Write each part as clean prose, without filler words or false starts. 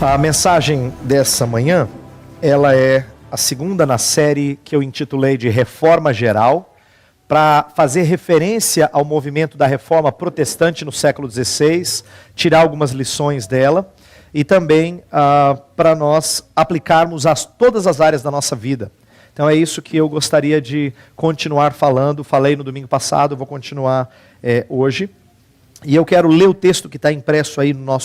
A mensagem dessa manhã, ela é a segunda na série que eu intitulei de Reforma Geral, para fazer referência ao movimento da Reforma Protestante no século XVI, tirar algumas lições dela e também para nós aplicarmos a todas as áreas da nossa vida. Então é isso que eu gostaria de continuar falando. Falei no domingo passado, vou continuar hoje. E eu quero ler o texto que está impresso aí na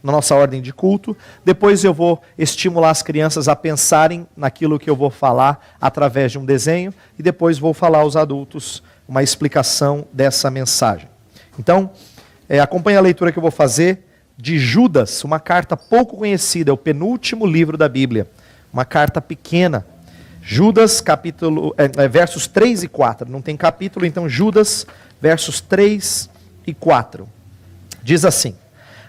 nossa ordem de culto. Depois eu vou estimular as crianças a pensarem naquilo que eu vou falar através de um desenho. E depois vou falar aos adultos uma explicação dessa mensagem. Então, acompanhe a leitura que eu vou fazer de Judas, uma carta pouco conhecida, é o penúltimo livro da Bíblia. Uma carta pequena. Judas, versos 3 e 4. Não tem capítulo, então Judas, versos 3 e 4. Diz assim: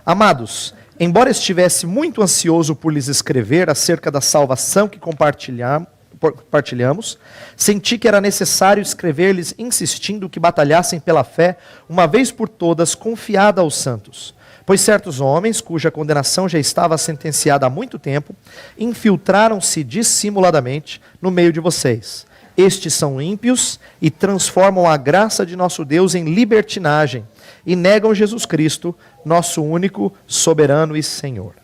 Amados, embora estivesse muito ansioso por lhes escrever acerca da salvação que compartilhamos, senti que era necessário escrever-lhes insistindo que batalhassem pela fé, uma vez por todas confiada aos santos. Pois certos homens, cuja condenação já estava sentenciada há muito tempo, infiltraram-se dissimuladamente no meio de vocês. Estes são ímpios e transformam a graça de nosso Deus em libertinagem e negam Jesus Cristo, nosso único, soberano e Senhor.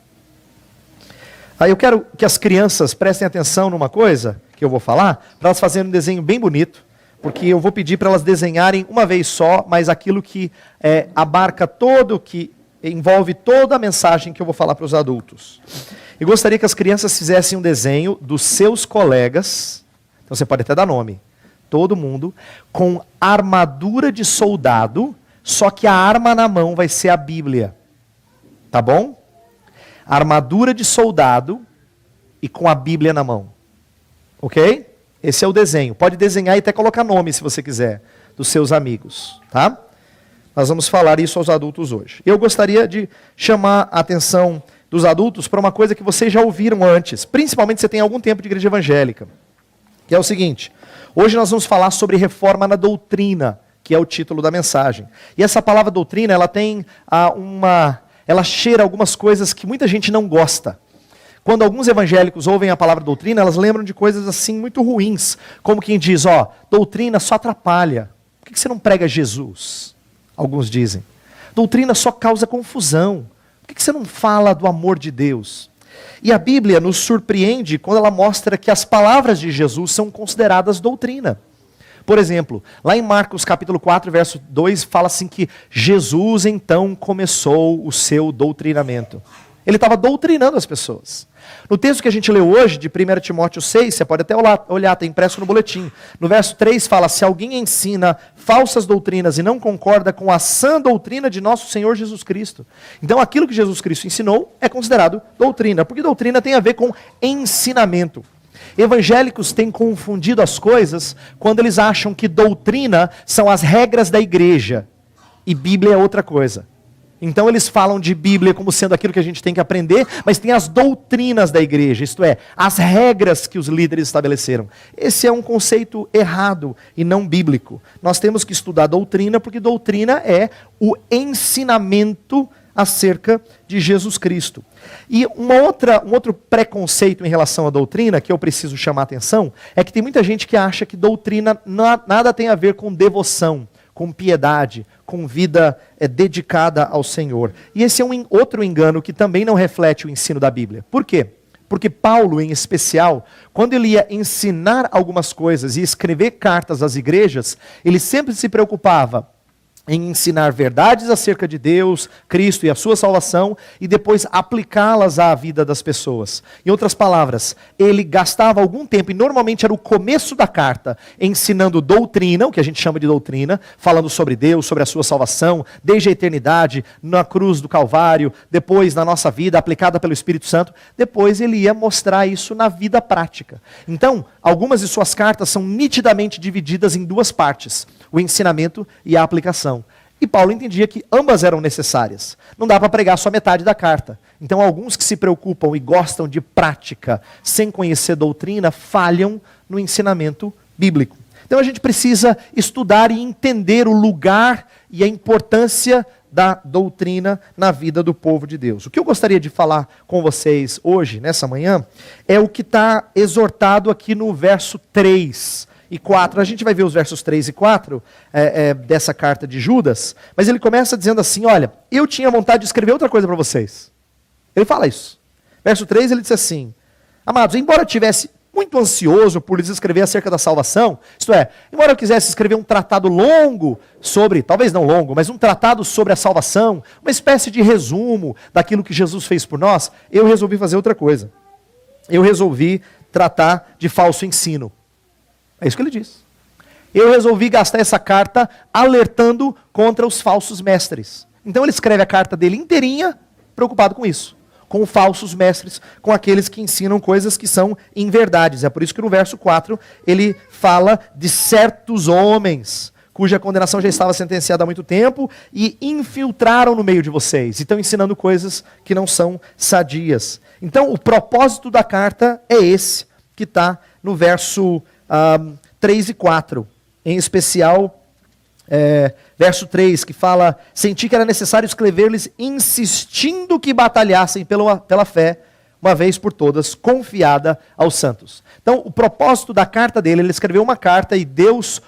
Aí eu quero que as crianças prestem atenção numa coisa que eu vou falar, para elas fazerem um desenho bem bonito, porque eu vou pedir para elas desenharem uma vez só, mas aquilo que abarca todo, que envolve toda a mensagem que eu vou falar para os adultos. Eu gostaria que as crianças fizessem um desenho dos seus colegas, então você pode até dar nome, todo mundo, com armadura de soldado, só que a arma na mão vai ser a Bíblia. Tá bom? Armadura de soldado e com a Bíblia na mão. Ok? Esse é o desenho. Pode desenhar e até colocar nome, se você quiser, dos seus amigos. Tá? Nós vamos falar isso aos adultos hoje. Eu gostaria de chamar a atenção dos adultos para uma coisa que vocês já ouviram antes, principalmente se você tem algum tempo de igreja evangélica, que é o seguinte: hoje nós vamos falar sobre reforma na doutrina, que é o título da mensagem. E essa palavra doutrina, ela tem ela cheira algumas coisas que muita gente não gosta. Quando alguns evangélicos ouvem a palavra doutrina, elas lembram de coisas assim muito ruins, como quem diz, doutrina só atrapalha. Por que você não prega Jesus? Alguns dizem. Doutrina só causa confusão. Por que você não fala do amor de Deus? E a Bíblia nos surpreende quando ela mostra que as palavras de Jesus são consideradas doutrina. Por exemplo, lá em Marcos capítulo 4, verso 2, fala assim que Jesus então começou o seu doutrinamento. Ele estava doutrinando as pessoas. No texto que a gente leu hoje, de 1 Timóteo 6, você pode até olhar, está impresso no boletim. No verso 3 fala, se alguém ensina falsas doutrinas e não concorda com a sã doutrina de nosso Senhor Jesus Cristo. Então aquilo que Jesus Cristo ensinou é considerado doutrina, porque doutrina tem a ver com ensinamento. Evangélicos têm confundido as coisas quando eles acham que doutrina são as regras da igreja e Bíblia é outra coisa. Então eles falam de Bíblia como sendo aquilo que a gente tem que aprender, mas tem as doutrinas da igreja, isto é, as regras que os líderes estabeleceram. Esse é um conceito errado e não bíblico. Nós temos que estudar doutrina, porque doutrina é o ensinamento acerca de Jesus Cristo. E um outro preconceito em relação à doutrina, que eu preciso chamar a atenção, é que tem muita gente que acha que doutrina nada tem a ver com devoção, com piedade, com vida dedicada ao Senhor. E esse é outro engano que também não reflete o ensino da Bíblia. Por quê? Porque Paulo, em especial, quando ele ia ensinar algumas coisas e escrever cartas às igrejas, ele sempre se preocupava em ensinar verdades acerca de Deus, Cristo e a sua salvação, e depois aplicá-las à vida das pessoas. Em outras palavras, ele gastava algum tempo, e normalmente era o começo da carta, ensinando doutrina, o que a gente chama de doutrina, falando sobre Deus, sobre a sua salvação, desde a eternidade, na cruz do Calvário, depois na nossa vida, aplicada pelo Espírito Santo. Depois ele ia mostrar isso na vida prática. Então, algumas de suas cartas são nitidamente divididas em duas partes: o ensinamento e a aplicação. E Paulo entendia que ambas eram necessárias. Não dá para pregar só metade da carta. Então alguns que se preocupam e gostam de prática sem conhecer doutrina falham no ensinamento bíblico. Então a gente precisa estudar e entender o lugar e a importância da doutrina na vida do povo de Deus. O que eu gostaria de falar com vocês hoje, nessa manhã, é o que está exortado aqui no verso 3 e 4. A gente vai ver os versos 3 e 4 dessa carta de Judas, mas ele começa dizendo assim, olha, eu tinha vontade de escrever outra coisa para vocês. Ele fala isso. Verso 3 ele diz assim, amados, embora eu tivesse muito ansioso por lhes escrever acerca da salvação, isto é, embora eu quisesse escrever um tratado longo sobre, talvez não longo, mas um tratado sobre a salvação, uma espécie de resumo daquilo que Jesus fez por nós, eu resolvi fazer outra coisa. Eu resolvi tratar de falso ensino. É isso que ele diz. Eu resolvi gastar essa carta alertando contra os falsos mestres. Então ele escreve a carta dele inteirinha, preocupado com isso. Com falsos mestres, com aqueles que ensinam coisas que são inverdades. É por isso que no verso 4 ele fala de certos homens, cuja condenação já estava sentenciada há muito tempo, e infiltraram no meio de vocês, e estão ensinando coisas que não são sadias. Então o propósito da carta é esse, que está no verso 3 e 4. Em especial, verso 3, que fala, senti que era necessário escrever-lhes insistindo que batalhassem pela fé, uma vez por todas, confiada aos santos. Então, o propósito da carta dele, ele escreveu uma carta e Deus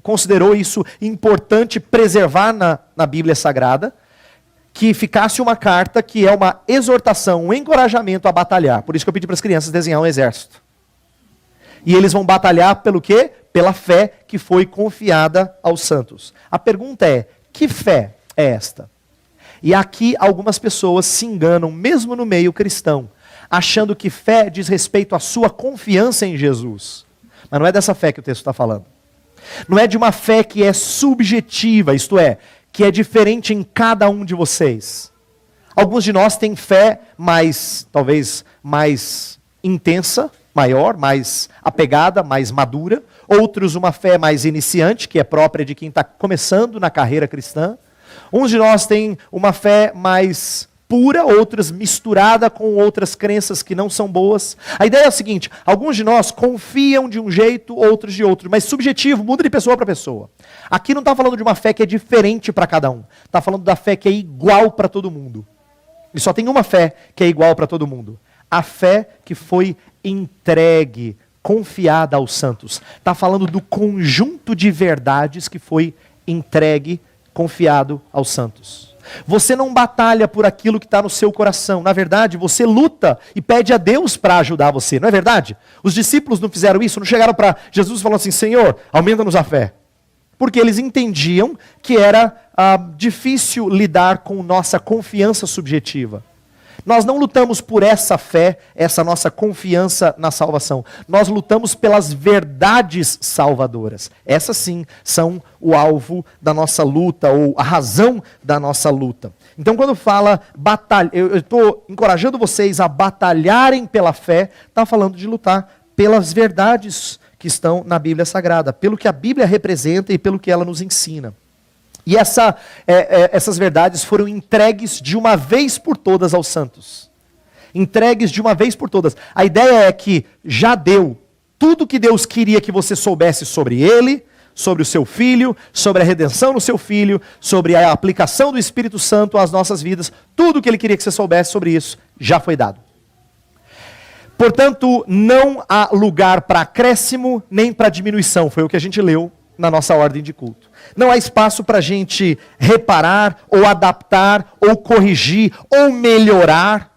considerou isso importante preservar na Bíblia Sagrada, que ficasse uma carta que é uma exortação, um encorajamento a batalhar. Por isso que eu pedi para as crianças desenhar um exército. E eles vão batalhar pelo quê? Pela fé que foi confiada aos santos. A pergunta é, que fé é esta? E aqui algumas pessoas se enganam, mesmo no meio cristão, achando que fé diz respeito à sua confiança em Jesus. Mas não é dessa fé que o texto está falando. Não é de uma fé que é subjetiva, isto é, que é diferente em cada um de vocês. Alguns de nós têm fé talvez mais intensa, maior, mais apegada, mais madura. Outros uma fé mais iniciante, que é própria de quem está começando na carreira cristã. Uns de nós têm uma fé mais pura, outros misturada com outras crenças que não são boas. A ideia é a seguinte, alguns de nós confiam de um jeito, outros de outro, mas subjetivo, muda de pessoa para pessoa. Aqui não está falando de uma fé que é diferente para cada um, está falando da fé que é igual para todo mundo. E só tem uma fé que é igual para todo mundo. A fé que foi entregue, confiada aos santos. Está falando do conjunto de verdades que foi entregue, confiado aos santos. Você não batalha por aquilo que está no seu coração. Na verdade, você luta e pede a Deus para ajudar você. Não é verdade? Os discípulos não fizeram isso, não chegaram para Jesus e falaram assim, Senhor, aumenta-nos a fé. Porque eles entendiam que era difícil lidar com nossa confiança subjetiva. Nós não lutamos por essa fé, essa nossa confiança na salvação. Nós lutamos pelas verdades salvadoras. Essas sim são o alvo da nossa luta, ou a razão da nossa luta. Então quando fala batalha, eu estou encorajando vocês a batalharem pela fé, está falando de lutar pelas verdades que estão na Bíblia Sagrada, pelo que a Bíblia representa e pelo que ela nos ensina. E essas verdades foram entregues de uma vez por todas aos santos. Entregues de uma vez por todas. A ideia é que já deu tudo que Deus queria que você soubesse sobre Ele, sobre o seu Filho, sobre a redenção no seu Filho, sobre a aplicação do Espírito Santo às nossas vidas. Tudo que Ele queria que você soubesse sobre isso já foi dado. Portanto, não há lugar para acréscimo nem para diminuição. Foi o que a gente leu na nossa ordem de culto. Não há espaço para a gente reparar, ou adaptar, ou corrigir, ou melhorar.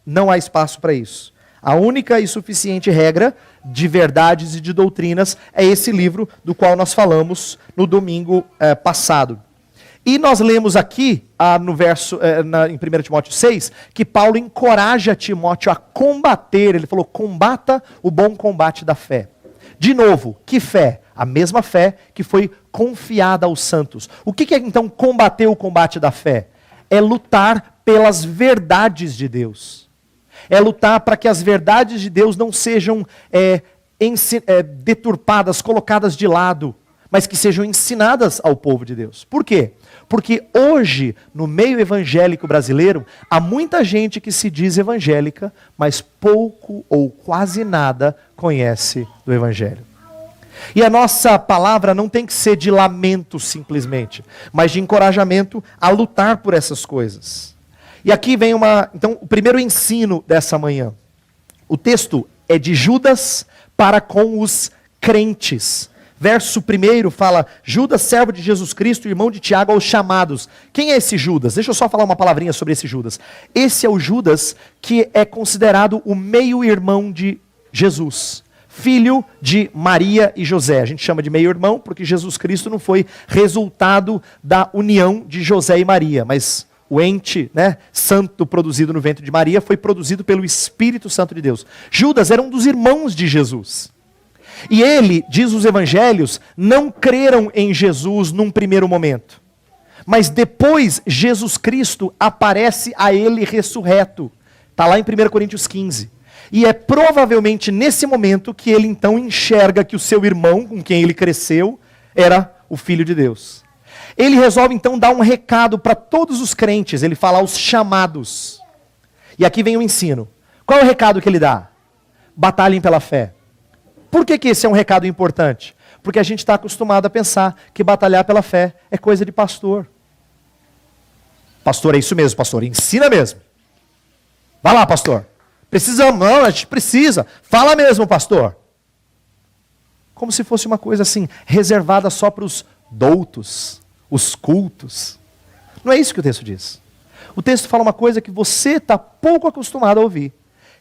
Não há espaço para isso. A única e suficiente regra de verdades e de doutrinas é esse livro do qual nós falamos no domingo passado. E nós lemos aqui, no verso, em 1 Timóteo 6, que Paulo encoraja Timóteo a combater, ele falou, combata o bom combate da fé. De novo, que fé? A mesma fé que foi confiada aos santos. O que é então combater o combate da fé? É lutar pelas verdades de Deus. É lutar para que as verdades de Deus não sejam deturpadas, colocadas de lado, mas que sejam ensinadas ao povo de Deus. Por quê? Porque hoje, no meio evangélico brasileiro, há muita gente que se diz evangélica, mas pouco ou quase nada conhece do evangelho. E a nossa palavra não tem que ser de lamento simplesmente, mas de encorajamento a lutar por essas coisas. E aqui vem então, o primeiro ensino dessa manhã. O texto é de Judas para com os crentes. Verso 1 fala, Judas, servo de Jesus Cristo, irmão de Tiago, aos chamados. Quem é esse Judas? Deixa eu só falar uma palavrinha sobre esse Judas. Esse é o Judas que é considerado o meio-irmão de Jesus. Filho de Maria e José. A gente chama de meio-irmão porque Jesus Cristo não foi resultado da união de José e Maria, mas o ente, né, santo produzido no ventre de Maria foi produzido pelo Espírito Santo de Deus. Judas era um dos irmãos de Jesus. E ele, diz os evangelhos, não creram em Jesus num primeiro momento. Mas depois Jesus Cristo aparece a ele ressurreto. Está lá em 1 Coríntios 15. E é provavelmente nesse momento que ele então enxerga que o seu irmão, com quem ele cresceu, era o Filho de Deus. Ele resolve então dar um recado para todos os crentes, ele fala aos chamados. E aqui vem o ensino. Qual é o recado que ele dá? Batalhem pela fé. Por que esse é um recado importante? Porque a gente está acostumado a pensar que batalhar pela fé é coisa de pastor. Pastor, é isso mesmo, pastor, ensina mesmo. Vai lá, pastor. Precisamos, não, a gente precisa. Fala mesmo, pastor. Como se fosse uma coisa assim, reservada só para os doutos, os cultos. Não é isso que o texto diz. O texto fala uma coisa que você está pouco acostumado a ouvir,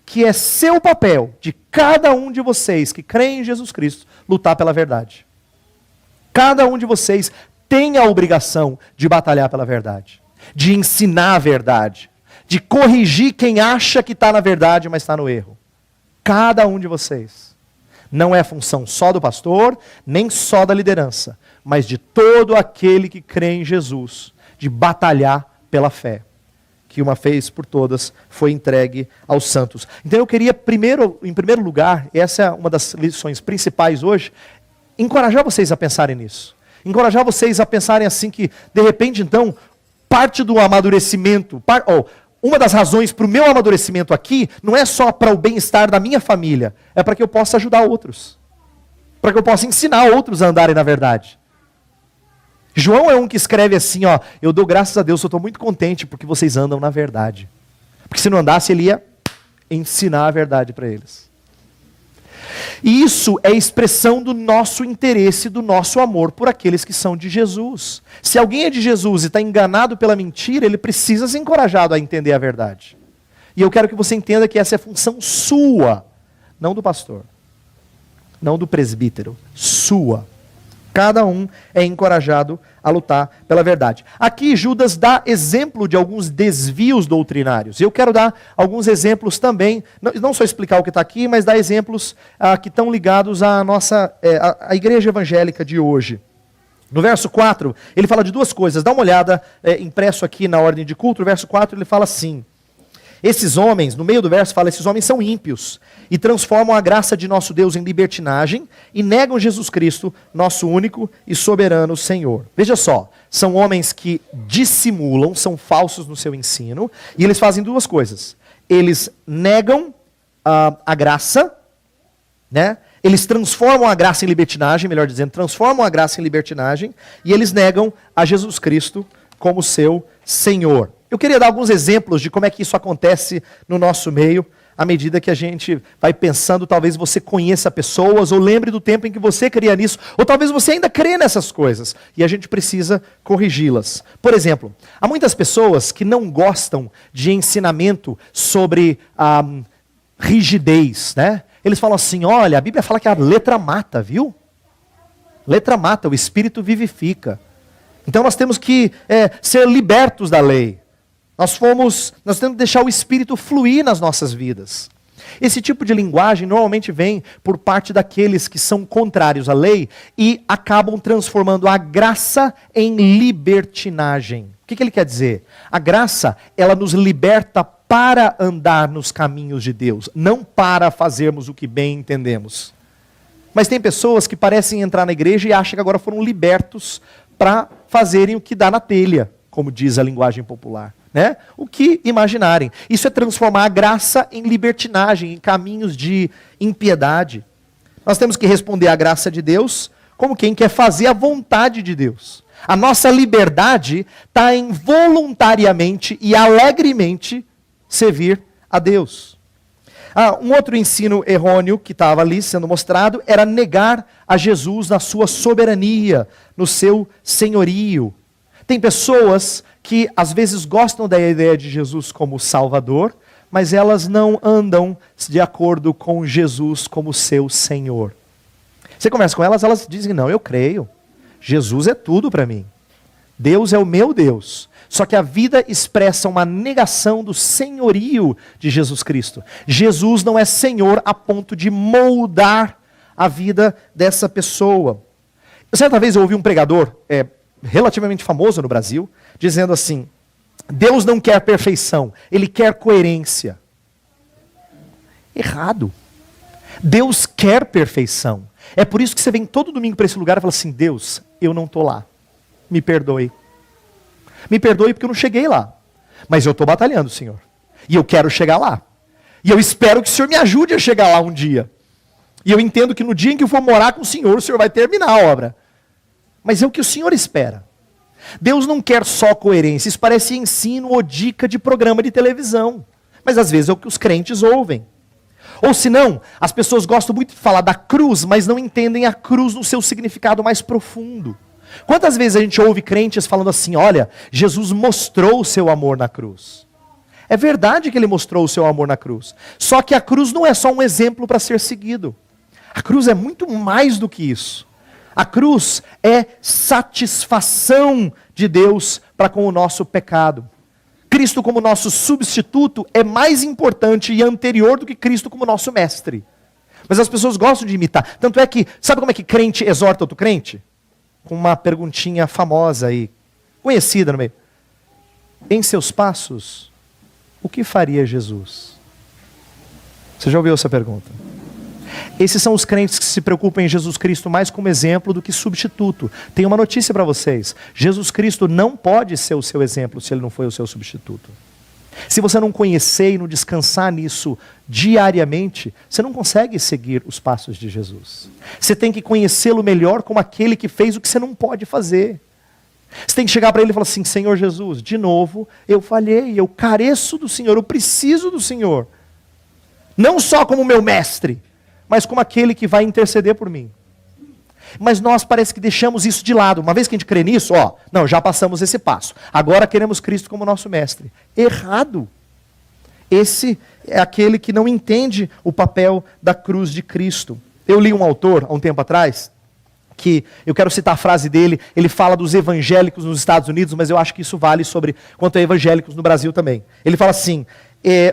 que é seu papel, de cada um de vocês que creem em Jesus Cristo, lutar pela verdade. Cada um de vocês tem a obrigação de batalhar pela verdade, de ensinar a verdade, de corrigir quem acha que está na verdade, mas está no erro. Cada um de vocês. Não é função só do pastor, nem só da liderança, mas de todo aquele que crê em Jesus, de batalhar pela fé, que uma vez por todas foi entregue aos santos. Então eu queria em primeiro lugar, essa é uma das lições principais hoje, encorajar vocês a pensarem nisso. Encorajar vocês a pensarem assim que, de repente então, parte do amadurecimento, uma das razões para o meu amadurecimento aqui, não é só para o bem-estar da minha família, é para que eu possa ajudar outros. Para que eu possa ensinar outros a andarem na verdade. João é um que escreve assim, ó, eu dou graças a Deus, eu estou muito contente porque vocês andam na verdade. Porque se não andasse, ele ia ensinar a verdade para eles. E isso é expressão do nosso interesse, do nosso amor por aqueles que são de Jesus. Se alguém é de Jesus e está enganado pela mentira, ele precisa ser encorajado a entender a verdade. E eu quero que você entenda que essa é função sua, não do pastor, não do presbítero, sua. Cada um é encorajado a lutar pela verdade. Aqui Judas dá exemplo de alguns desvios doutrinários. Eu quero dar alguns exemplos também, não só explicar o que está aqui, mas dar exemplos que estão ligados à nossa à igreja evangélica de hoje. No verso 4, ele fala de duas coisas. Dá uma olhada, impresso aqui na ordem de culto, no verso 4 ele fala assim: esses homens, no meio do verso fala, esses homens são ímpios e transformam a graça de nosso Deus em libertinagem e negam Jesus Cristo, nosso único e soberano Senhor. Veja só, são homens que dissimulam, são falsos no seu ensino, e eles fazem duas coisas. Eles negam a graça, né? Eles transformam a graça em libertinagem, melhor dizendo, transformam a graça em libertinagem, e eles negam a Jesus Cristo como seu Senhor. Eu queria dar alguns exemplos de como é que isso acontece no nosso meio, à medida que a gente vai pensando, talvez você conheça pessoas, ou lembre do tempo em que você cria nisso, ou talvez você ainda crê nessas coisas, e a gente precisa corrigi-las. Por exemplo, há muitas pessoas que não gostam de ensinamento sobre rigidez, né? Eles falam assim, olha, a Bíblia fala que a letra mata, viu? Letra mata, o Espírito vivifica. Então nós temos que ser libertos da lei. Nós temos que deixar o Espírito fluir nas nossas vidas. Esse tipo de linguagem normalmente vem por parte daqueles que são contrários à lei e acabam transformando a graça em libertinagem. O que ele quer dizer? A graça, ela nos liberta para andar nos caminhos de Deus, não para fazermos o que bem entendemos. Mas tem pessoas que parecem entrar na igreja e acham que agora foram libertos para fazerem o que dá na telha, como diz a linguagem popular. Né? O que imaginarem. Isso é transformar a graça em libertinagem, em caminhos de impiedade. Nós temos que responder à graça de Deus como quem quer fazer a vontade de Deus. A nossa liberdade está em voluntariamente e alegremente servir a Deus. Um outro ensino errôneo que estava ali sendo mostrado era negar a Jesus na sua soberania, no seu senhorio. Tem pessoas que às vezes gostam da ideia de Jesus como Salvador, mas elas não andam de acordo com Jesus como seu Senhor. Você conversa com elas, elas dizem, não, eu creio. Jesus é tudo para mim. Deus é o meu Deus. Só que a vida expressa uma negação do senhorio de Jesus Cristo. Jesus não é Senhor a ponto de moldar a vida dessa pessoa. Certa vez eu ouvi um pregador, relativamente famoso no Brasil, dizendo assim, Deus não quer perfeição, Ele quer coerência. Errado. Deus quer perfeição. É por isso que você vem todo domingo para esse lugar e fala assim, Deus, eu não estou lá. Me perdoe. Me perdoe porque eu não cheguei lá. Mas eu estou batalhando, Senhor. E eu quero chegar lá. E eu espero que o Senhor me ajude a chegar lá um dia. E eu entendo que no dia em que eu for morar com o Senhor vai terminar a obra. Mas é o que o Senhor espera. Deus não quer só coerência. Isso parece ensino ou dica de programa de televisão. Mas às vezes é o que os crentes ouvem. Ou se não, as pessoas gostam muito de falar da cruz, mas não entendem a cruz no seu significado mais profundo. Quantas vezes a gente ouve crentes falando assim, olha, Jesus mostrou o seu amor na cruz. É verdade que ele mostrou o seu amor na cruz. Só que a cruz não é só um exemplo para ser seguido. A cruz é muito mais do que isso. A cruz é satisfação de Deus para com o nosso pecado. Cristo como nosso substituto é mais importante e anterior do que Cristo como nosso mestre. Mas as pessoas gostam de imitar. Tanto é que, sabe como é que crente exorta outro crente? Com uma perguntinha famosa aí, conhecida no meio. Em seus passos, o que faria Jesus? Você já ouviu essa pergunta? Esses são os crentes que se preocupam em Jesus Cristo mais como exemplo do que substituto. Tenho uma notícia para vocês. Jesus Cristo não pode ser o seu exemplo se ele não foi o seu substituto. Se você não conhecer e não descansar nisso diariamente, você não consegue seguir os passos de Jesus. Você tem que conhecê-lo melhor como aquele que fez o que você não pode fazer. Você tem que chegar para ele e falar assim, Senhor Jesus, de novo, eu falhei, eu careço do Senhor, eu preciso do Senhor. Não só como meu mestre, mas como aquele que vai interceder por mim. Mas nós parece que deixamos isso de lado. Uma vez que a gente crê nisso, não, já passamos esse passo. Agora queremos Cristo como nosso mestre. Errado. Esse é aquele que não entende o papel da cruz de Cristo. Eu li um autor, há um tempo atrás, que eu quero citar a frase dele, ele fala dos evangélicos nos Estados Unidos, mas eu acho que isso vale sobre quanto a evangélicos no Brasil também. Ele fala assim,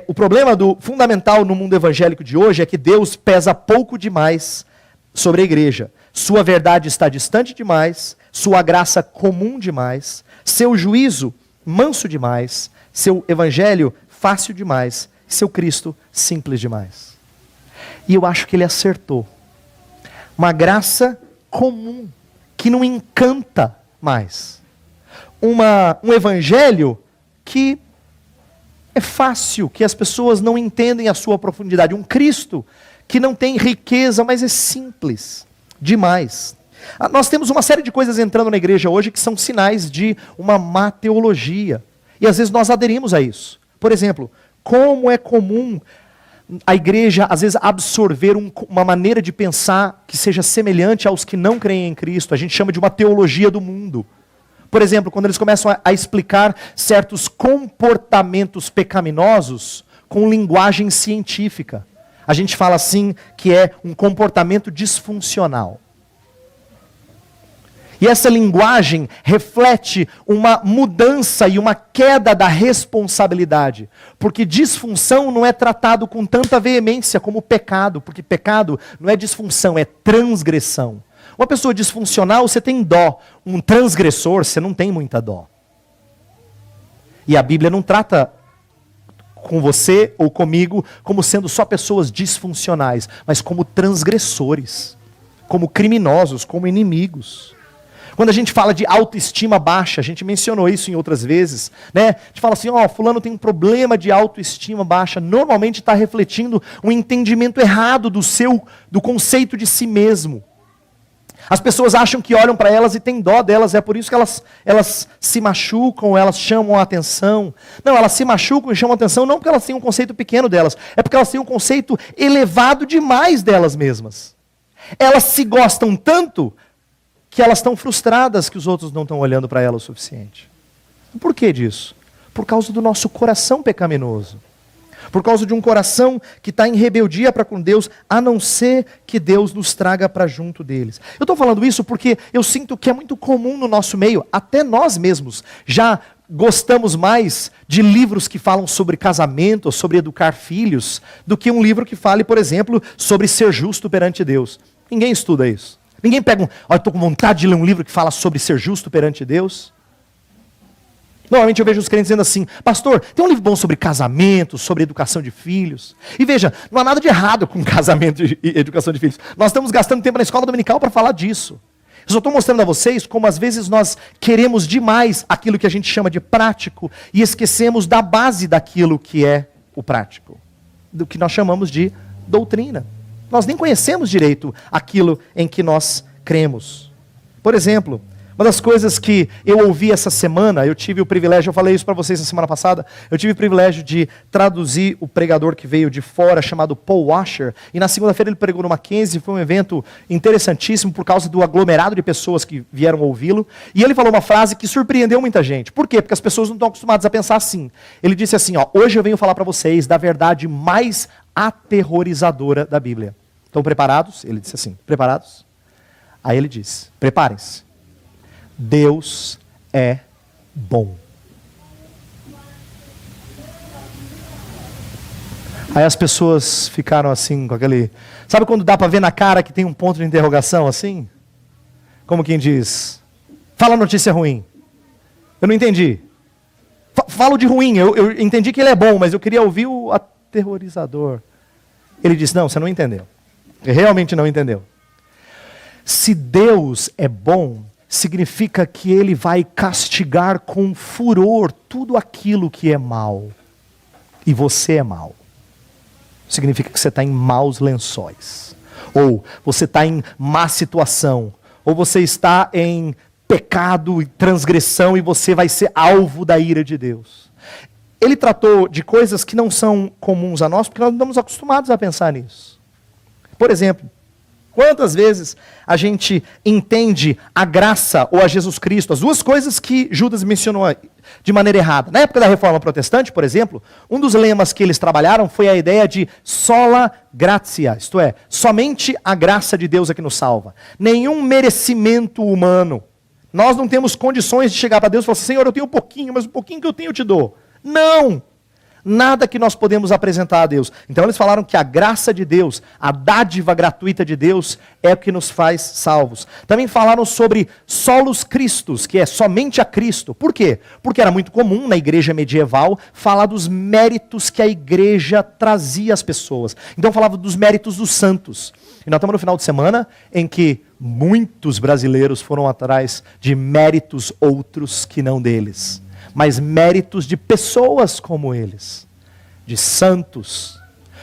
o problema fundamental no mundo evangélico de hoje é que Deus pesa pouco demais sobre a igreja. Sua verdade está distante demais, sua graça comum demais, seu juízo manso demais, seu evangelho fácil demais, seu Cristo simples demais. E eu acho que ele acertou. Uma graça comum, que não encanta mais. Um evangelho que é fácil, que as pessoas não entendem a sua profundidade. Um Cristo que não tem riqueza, mas é simples demais. Nós temos uma série de coisas entrando na igreja hoje que são sinais de uma má teologia. E às vezes nós aderimos a isso. Por exemplo, como é comum a igreja às vezes absorver uma maneira de pensar que seja semelhante aos que não creem em Cristo. A gente chama de uma teologia do mundo. Por exemplo, quando eles começam a explicar certos comportamentos pecaminosos com linguagem científica. A gente fala assim que é um comportamento disfuncional. E essa linguagem reflete uma mudança e uma queda da responsabilidade. Porque disfunção não é tratado com tanta veemência como pecado. Porque pecado não é disfunção, é transgressão. Uma pessoa disfuncional, você tem dó. Um transgressor, você não tem muita dó. E a Bíblia não trata com você ou comigo como sendo só pessoas disfuncionais, mas como transgressores, como criminosos, como inimigos. Quando a gente fala de autoestima baixa, a gente mencionou isso em outras vezes, né? A gente fala assim, fulano tem um problema de autoestima baixa, normalmente está refletindo um entendimento errado do conceito de si mesmo. As pessoas acham que olham para elas e têm dó delas, é por isso que elas se machucam, elas chamam a atenção. Não, elas se machucam e chamam a atenção não porque elas têm um conceito pequeno delas, é porque elas têm um conceito elevado demais delas mesmas. Elas se gostam tanto que elas estão frustradas que os outros não estão olhando para elas o suficiente. Por que disso? Por causa do nosso coração pecaminoso. Por causa de um coração que está em rebeldia para com Deus, a não ser que Deus nos traga para junto deles. Eu estou falando isso porque eu sinto que é muito comum no nosso meio, até nós mesmos já gostamos mais de livros que falam sobre casamento, ou sobre educar filhos, do que um livro que fale, por exemplo, sobre ser justo perante Deus. Ninguém estuda isso. Ninguém pega estou com vontade de ler um livro que fala sobre ser justo perante Deus. Normalmente eu vejo os crentes dizendo assim, pastor, tem um livro bom sobre casamento, sobre educação de filhos. E veja, não há nada de errado com casamento e educação de filhos. Nós estamos gastando tempo na escola dominical para falar disso. Eu só estou mostrando a vocês como às vezes nós queremos demais aquilo que a gente chama de prático e esquecemos da base daquilo que é o prático. Do que nós chamamos de doutrina. Nós nem conhecemos direito aquilo em que nós cremos. Por exemplo, uma das coisas que eu ouvi essa semana, eu tive o privilégio, eu falei isso para vocês na semana passada, eu tive o privilégio de traduzir o pregador que veio de fora, chamado Paul Washer, e na segunda-feira ele pregou no Mackenzie, foi um evento interessantíssimo por causa do aglomerado de pessoas que vieram ouvi-lo, e ele falou uma frase que surpreendeu muita gente. Por quê? Porque as pessoas não estão acostumadas a pensar assim. Ele disse assim, hoje eu venho falar para vocês da verdade mais aterrorizadora da Bíblia. Estão preparados? Ele disse assim, preparados? Aí ele diz, preparem-se. Deus é bom. Aí as pessoas ficaram assim, com aquele... Sabe quando dá para ver na cara que tem um ponto de interrogação assim? Como quem diz, fala notícia ruim. Eu não entendi. Falo de ruim, eu entendi que ele é bom, mas eu queria ouvir o aterrorizador. Ele disse, não, você não entendeu. Ele realmente não entendeu. Se Deus é bom, significa que Ele vai castigar com furor tudo aquilo que é mal. E você é mal. Significa que você está em maus lençóis. Ou você está em má situação. Ou você está em pecado e transgressão e você vai ser alvo da ira de Deus. Ele tratou de coisas que não são comuns a nós, porque nós não estamos acostumados a pensar nisso. Por exemplo, quantas vezes a gente entende a graça ou a Jesus Cristo, as duas coisas que Judas mencionou de maneira errada. Na época da Reforma Protestante, por exemplo, um dos lemas que eles trabalharam foi a ideia de sola gratia, isto é, somente a graça de Deus é que nos salva. Nenhum merecimento humano. Nós não temos condições de chegar para Deus e falar assim, Senhor, eu tenho um pouquinho, mas o pouquinho que eu tenho eu te dou. Não! Nada que nós podemos apresentar a Deus. Então eles falaram que a graça de Deus, a dádiva gratuita de Deus, é o que nos faz salvos. Também falaram sobre solos Christus, que é somente a Cristo. Por quê? Porque era muito comum na igreja medieval falar dos méritos que a igreja trazia às pessoas. Então falava dos méritos dos santos. E nós estamos no final de semana em que muitos brasileiros foram atrás de méritos outros que não deles. Mas méritos de pessoas como eles, de santos.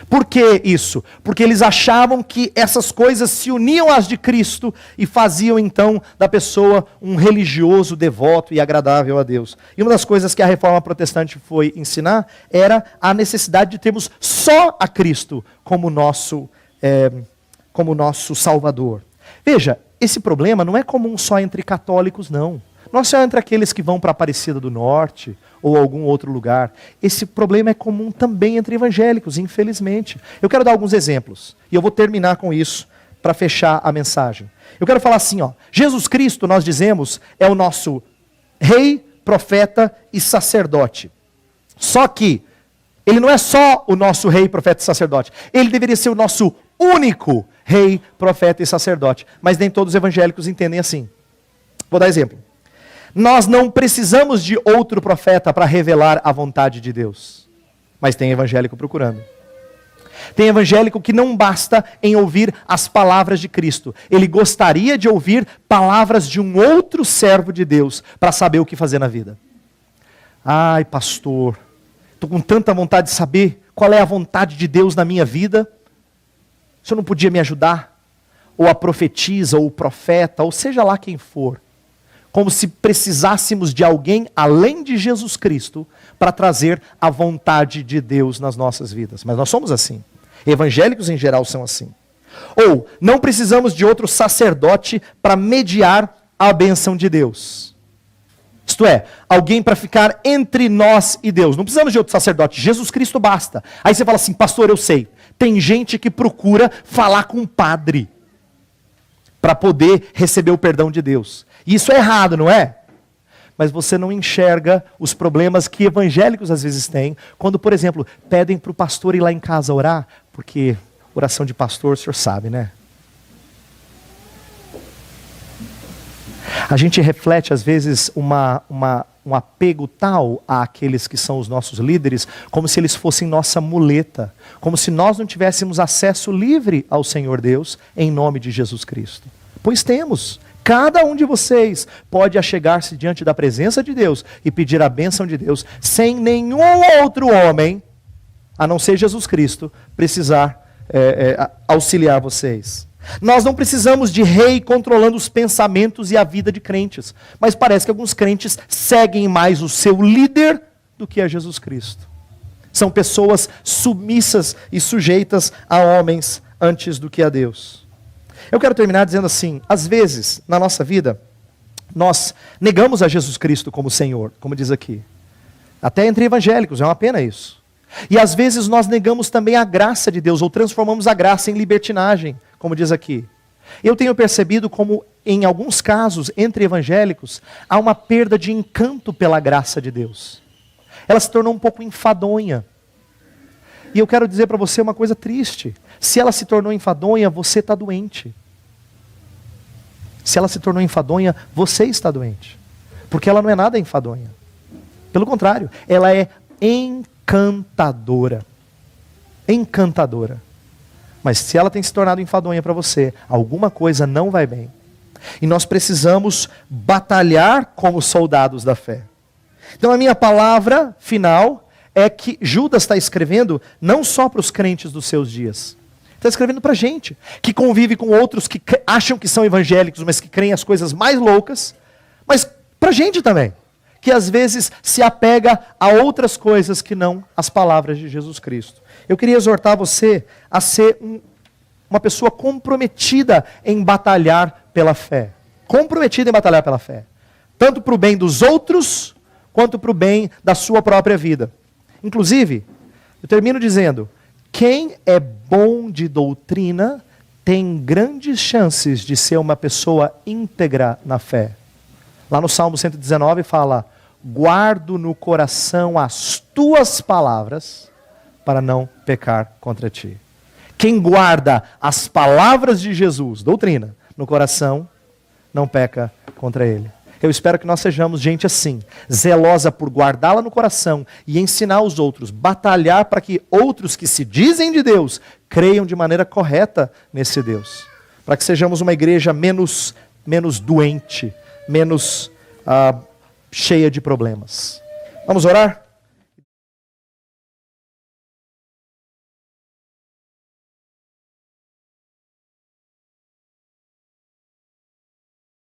Por que isso? Porque eles achavam que essas coisas se uniam às de Cristo e faziam então da pessoa um religioso, devoto e agradável a Deus. E uma das coisas que a Reforma Protestante foi ensinar era a necessidade de termos só a Cristo como nosso Salvador. Veja, esse problema não é comum só entre católicos, não. Não é só entre aqueles que vão para Aparecida do Norte ou algum outro lugar. Esse problema é comum também entre evangélicos, infelizmente. Eu quero dar alguns exemplos. E eu vou terminar com isso para fechar a mensagem. Eu quero falar assim, Jesus Cristo, nós dizemos, é o nosso rei, profeta e sacerdote. Só que ele não é só o nosso rei, profeta e sacerdote. Ele deveria ser o nosso único rei, profeta e sacerdote. Mas nem todos os evangélicos entendem assim. Vou dar exemplo. Nós não precisamos de outro profeta para revelar a vontade de Deus. Mas tem evangélico procurando. Tem evangélico que não basta em ouvir as palavras de Cristo. Ele gostaria de ouvir palavras de um outro servo de Deus para saber o que fazer na vida. Ai, pastor, estou com tanta vontade de saber qual é a vontade de Deus na minha vida. O senhor não podia me ajudar? Ou a profetisa, ou o profeta, ou seja lá quem for. Como se precisássemos de alguém além de Jesus Cristo para trazer a vontade de Deus nas nossas vidas. Mas nós somos assim. Evangélicos em geral são assim. Ou não precisamos de outro sacerdote para mediar a bênção de Deus. Isto é, alguém para ficar entre nós e Deus. Não precisamos de outro sacerdote, Jesus Cristo basta. Aí você fala assim, pastor, eu sei. Tem gente que procura falar com um padre para poder receber o perdão de Deus. E isso é errado, não é? Mas você não enxerga os problemas que evangélicos às vezes têm, quando, por exemplo, pedem para o pastor ir lá em casa orar, porque oração de pastor, o senhor sabe, né? A gente reflete às vezes um apego tal àqueles que são os nossos líderes, como se eles fossem nossa muleta, como se nós não tivéssemos acesso livre ao Senhor Deus, em nome de Jesus Cristo. Pois temos. Cada um de vocês pode achegar-se diante da presença de Deus e pedir a bênção de Deus, sem nenhum outro homem, a não ser Jesus Cristo, precisar auxiliar vocês. Nós não precisamos de rei controlando os pensamentos e a vida de crentes, mas parece que alguns crentes seguem mais o seu líder do que a Jesus Cristo. São pessoas submissas e sujeitas a homens antes do que a Deus. Eu quero terminar dizendo assim, às vezes, na nossa vida, nós negamos a Jesus Cristo como Senhor, como diz aqui. Até entre evangélicos, é uma pena isso. E às vezes nós negamos também a graça de Deus, ou transformamos a graça em libertinagem, como diz aqui. Eu tenho percebido como, em alguns casos, entre evangélicos, há uma perda de encanto pela graça de Deus. Ela se tornou um pouco enfadonha. E eu quero dizer para você uma coisa triste. Se ela se tornou enfadonha, você está doente. Se ela se tornou enfadonha, você está doente. Porque ela não é nada enfadonha. Pelo contrário, ela é encantadora. Encantadora. Mas se ela tem se tornado enfadonha para você, alguma coisa não vai bem. E nós precisamos batalhar como soldados da fé. Então a minha palavra final é que Judas está escrevendo não só para os crentes dos seus dias. Está escrevendo para a gente, que convive com outros que acham que são evangélicos, mas que creem as coisas mais loucas. Mas para a gente também, que às vezes se apega a outras coisas que não as palavras de Jesus Cristo. Eu queria exortar você a ser uma pessoa comprometida em batalhar pela fé. Comprometida em batalhar pela fé. Tanto para o bem dos outros, quanto para o bem da sua própria vida. Inclusive, eu termino dizendo, quem é bom de doutrina tem grandes chances de ser uma pessoa íntegra na fé. Lá no Salmo 119 fala, guardo no coração as tuas palavras para não pecar contra ti. Quem guarda as palavras de Jesus, doutrina, no coração, não peca contra ele. Eu espero que nós sejamos gente assim, zelosa por guardá-la no coração e ensinar os outros, batalhar para que outros que se dizem de Deus, creiam de maneira correta nesse Deus. Para que sejamos uma igreja menos doente, menos cheia de problemas. Vamos orar?